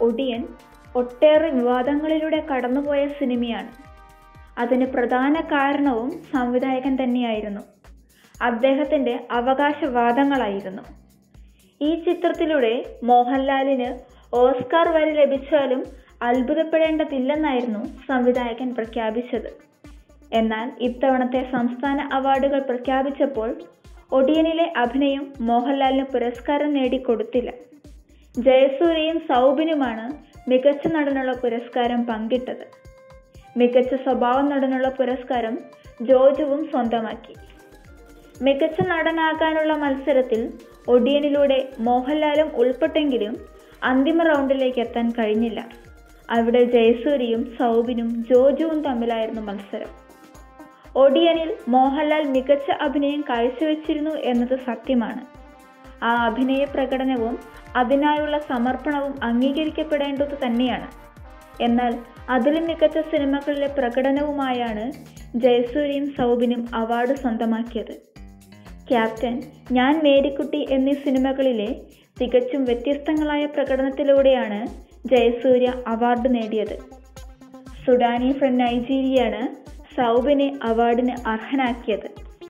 ഒടിയൻ ഒട്ടേറെ വിവാദങ്ങളിലൂടെ കടന്നുപോയ സിനിമയാണ്. അതിന് പ്രധാന കാരണവും സംവിധായകൻ തന്നെയായിരുന്നു. അദ്ദേഹത്തിൻ്റെ അവകാശവാദങ്ങളായിരുന്നു. ഈ ചിത്രത്തിലൂടെ മോഹൻലാലിന് ഓസ്കാർ വരെ ലഭിച്ചാലും അത്ഭുതപ്പെടേണ്ടതില്ലെന്നായിരുന്നു സംവിധായകൻ പ്രഖ്യാപിച്ചത്. എന്നാൽ ഇത്തവണത്തെ സംസ്ഥാന അവാർഡുകൾ പ്രഖ്യാപിച്ചപ്പോൾ ഒടിയനിലെ അഭിനയം മോഹൻലാലിന് പുരസ്കാരം നേടിക്കൊടുത്തില്ല. ജയസൂര്യയും സൗബിനുമാണ് മികച്ച നടനുള്ള പുരസ്കാരം പങ്കിട്ടത്. മികച്ച സ്വഭാവ നടനുള്ള പുരസ്കാരം ജോജുവും സ്വന്തമാക്കി. മികച്ച നടനാകാനുള്ള മത്സരത്തിൽ ഒടിയനിലൂടെ മോഹൻലാലും ഉൾപ്പെട്ടെങ്കിലും അന്തിമ റൗണ്ടിലേക്ക് എത്താൻ കഴിഞ്ഞില്ല. അവിടെ ജയസൂര്യയും സൗബിനും ജോജുവും തമ്മിലായിരുന്നു മത്സരം. ഒടിയനിൽ മോഹൻലാൽ മികച്ച അഭിനയം കാഴ്ചവെച്ചിരുന്നു എന്നത് സത്യമാണ്. ആ അഭിനയ പ്രകടനവും അതിനായുള്ള സമർപ്പണവും അംഗീകരിക്കപ്പെടേണ്ടത് തന്നെയാണ്. എന്നാൽ അതിലും മികച്ച സിനിമകളിലെ പ്രകടനവുമായാണ് ജയസൂര്യയും സൗബിനും അവാർഡ് സ്വന്തമാക്കിയത്. ക്യാപ്റ്റൻ, ഞാൻ മേരിക്കുട്ടി എന്നീ സിനിമകളിലെ തികച്ചും വ്യത്യസ്തങ്ങളായ പ്രകടനത്തിലൂടെയാണ് ജയസൂര്യ അവാർഡ് നേടിയത്. സുഡാനി ഫ്രം നൈജീരിയയാണ് സൗബിനെ അവാർഡിന് അർഹനാക്കിയത്.